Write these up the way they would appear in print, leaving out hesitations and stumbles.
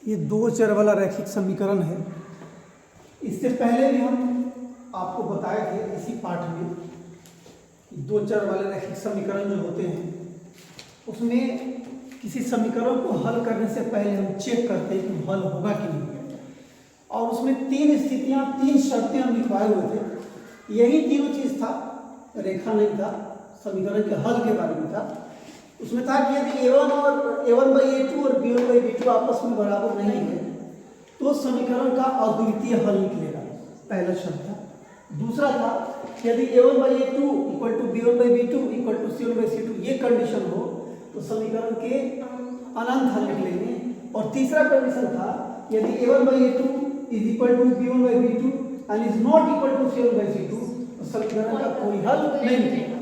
ये दो चर वाला रैखिक समीकरण है। इससे पहले भी हम आपको बताए थे इसी पाठ में कि दो चर वाले रैखिक समीकरण जो होते हैं उसमें किसी समीकरण को हल करने से पहले हम चेक करते हैं कि हल होगा कि नहीं, और उसमें तीन स्थितियां, तीन शर्तें हम लिखवाए हुए थे। यही तीनों चीज था, रेखा नहीं था, समीकरण के हल के बारे में था। उसमें था कि यदि a1 और a1/a2 और b1/b2 आपस में बराबर नहीं है तो समीकरण का अद्वितीय हल निकलेगा, पहला शर्त था। दूसरा था यदि a1/a2 equal to b1/b2 equal to c1/c2 ये कंडीशन हो तो समीकरण के अनंत हल निकलेंगे। और तीसरा कंडीशन था यदि a1/a2 is equal to b1/b2 and is not equal to c1/c2 तो समीकरण का कोई हल नहीं निकलेगा।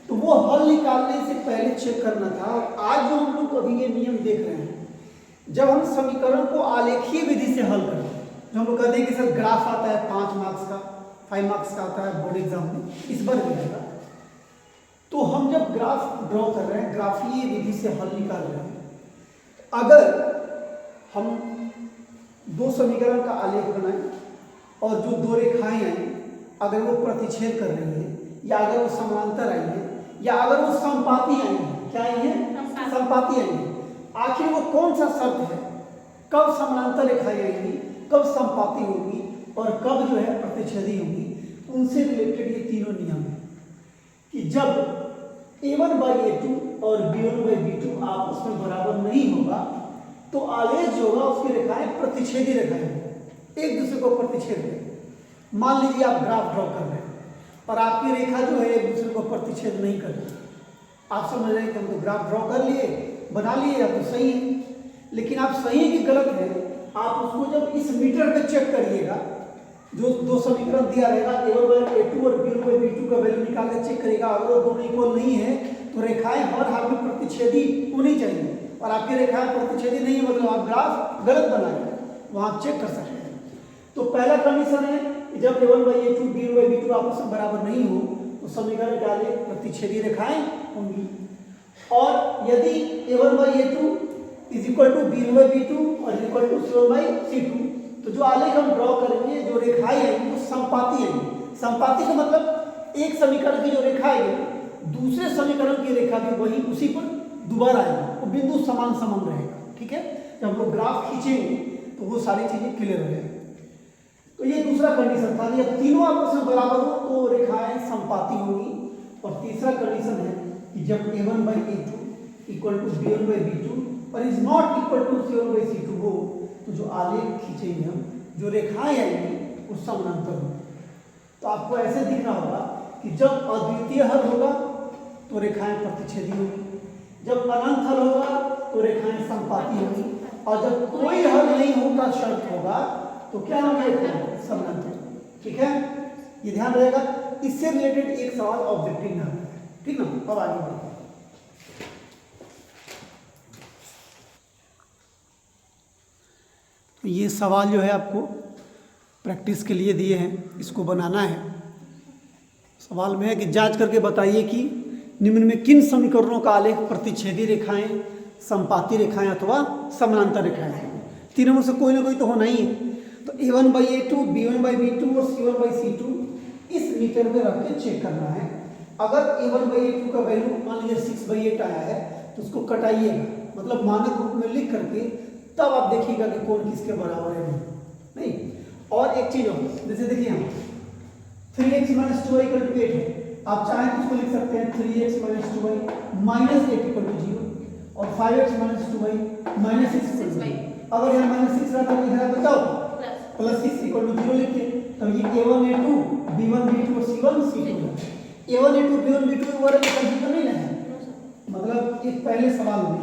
तो वो हल निकालने से पहले चेक करना था। और आज जो हम लोग अभी ये नियम देख रहे हैं, जब हम समीकरण को आलेखीय विधि से हल करते हैं, जो हम लोग कहते हैं कि सर ग्राफ आता है 5 मार्क्स का, 5 मार्क्स का आता है बोर्ड एग्जाम में, इस बार भी आएगा। तो हम जब ग्राफ ड्रॉ कर रहे हैं, ग्राफीय विधि से हल निकाल रहे हैं, अगर हम दो समीकरण का आलेख बनाएं और जो दो रेखाएं आई अगर वो प्रतिच्छेद कर रही है या अगर वो समांतर आई है या अगर वो समपाती आई है, क्या आई है? समपाती आई है। आखिर वो कौन सा शर्त है, कब समांतर रेखाएं आएंगी, कब समपाती होगी और कब जो है प्रतिच्छेदी होगी, उनसे रिलेटेड ये तीनों नियम है कि जब a1/a2 और b1/b2 आपस में बराबर नहीं होगा तो आलेख जो होगा उसकी रेखाएं प्रतिच्छेदी रेखाएं होंगी, एक दूसरे को प्रतिच्छेद करेंगे। मान लीजिए आप ग्राफ ड्रॉ कर रहे हैं और आपकी रेखा जो है एक दूसरे को प्रतिच्छेद नहीं कर रही। आप समझ रहे हैं कि हम तो ग्राफ ड्रॉ कर लिए, बना लिए, अब तो सही है। लेकिन आप सही है कि गलत है, आप उसको जब इस मीटर पे चेक करिएगा, जो दो समीकरण दिया रहेगा a1/a2 और b1/b2 का वैल्यू निकाल के चेक करिएगा, अगर वो दोनों इक्वल नहीं है तो रेखाएं हर हाल में प्रतिच्छेदी होनी चाहिए। और आपकी रेखाएं प्रतिच्छेदी नहीं है मतलब आप ग्राफ गलत बना रहे, वहां आप चेक कर सकते हैं। तो पहला कंडीशन है कि जब a1/a2 b1/b2 आपस में बराबर नहीं हो तो समीकरण के आलेख प्रतिच्छेदी रेखाएं होंगी। और यदि a1/a2 is equal to b1/b2 और इक्वल टू c1/c2 तो जो आलेख हम ड्रॉ करेंगे, जो रेखाएं आएंगी वो समपाती आएंगी। समपाती का मतलब एक समीकरण की जो रेखा आएगी दूसरे समीकरण की रेखा भी वही उसी पर दोबारा आएगी, वो बिंदु समान समान रहेगा। ठीक है, जब हम लोग ग्राफ खींचेंगे तो वो सारी चीजें क्लियर हो जाएगी। तो ये दूसरा कंडीशन था, जब तीनों आपस में बराबर हो तो रेखाएं समपाती होंगी। और तीसरा कंडीशन है कि जब a1/a2 इक्वल टू b1/b2 और is not equal to c1/c2 हो तो जो आलेख खींचेंगे हम, जो रेखाएं आएंगी वो समानांतर होंगी। तो आपको ऐसे दिखना होगा कि जब अद्वितीय हल होगा तो रेखाएं प्रतिच्छेदी होगी, जब अनंत हल होगा तो रेखाएं समपाती होगी, और जब कोई हल नहीं होगा शर्त होगा तो क्या होगा? समानांतर। ठीक है, ये ध्यान रहेगा। इससे रिलेटेड एक सवाल ऑब्जेक्टिव में आता है। ठीक ना, अब आगे बढ़ते हैं। ये सवाल जो है आपको प्रैक्टिस के लिए दिए हैं, इसको बनाना है। सवाल में है कि जांच करके बताइए कि निम्न में किन समीकरणों का आलेख प्रतिच्छेदी रेखाएं, समपाती रेखाएं अथवा समानांतर रेखाएं हैं। तीनों में से कोई ना कोई तो होना ही है। तो a1/a2 b1/b2 और c1/c2 इस मीटर में रख के चेक करना है। अगर a1/a2 का वैल्यू मान लीजिए 6/8 आया है तो उसको कटाइएगा, मतलब मानक रूप में लिख करके, तब आप देखिएगा कि कौन किसके बराबर है नहीं। और एक चीज और, जैसे देखिए हम 3x - 2y = 8 है, आप चाहें तो इसको लिख सकते हैं 3x - 2y - 8 = 0 और 5x - 2y - 6 = 0। अगर यहाँ -6 रहता तो इधर बताओ +6 = 0 लिखिए। तब ये a1a2 b1b2 और c1c2 है। a1a2 b1b2 वगैरह कंफ्यूजन नहीं है, मतलब एक पहले सवाल में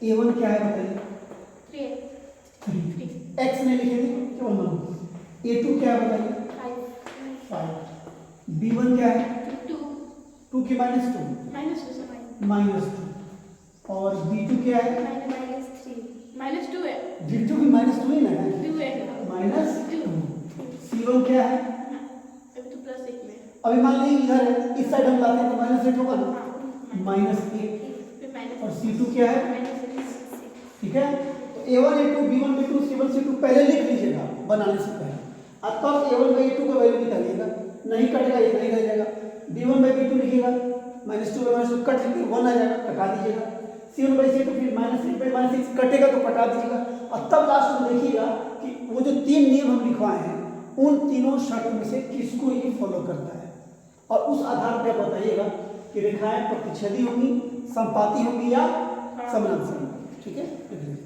a1 क्या है बताइए? 3 x नहीं लिखेंगे केवल मान। a2 क्या है बताइए? 5 b1 क्या है? 2 की -2 और b2 क्या है? -2 है। b2 भी -2 ही ना है, -2। c1 क्या है? अभी तो +1 में। अभी मान लीजिए इधर है, इस साइड हम लाते हैं तो -8 होगा ना, -1। और c2 क्या है? ठीक है, तो A1 A2 B1 B2 C1 C2 पहले लिख लीजिएगा बनाने से पहले, और तब A1 बाई A2 का वैल्यू निकालिएगा, नहीं कटेगा इतना ही रह जाएगा। B1 बाई B2 लिखिएगा, -2 बाई -2 कट करके 1 आ जाएगा, कटा दीजिएगा। C1 बाई C2 फिर -3 बाई -6 कटेगा तो कटा दीजिएगा, और तब लास्ट में देखिएगा कि वो जो 3 नियम हम लिखवाए हैं उन तीनों शर्त में से किसको ये फॉलो करता है, और उस आधार पर आप बताइएगा कि रेखाएं प्रतिच्छेदी होंगी, संपाती होंगी या समानांतर होंगी। ठीक है।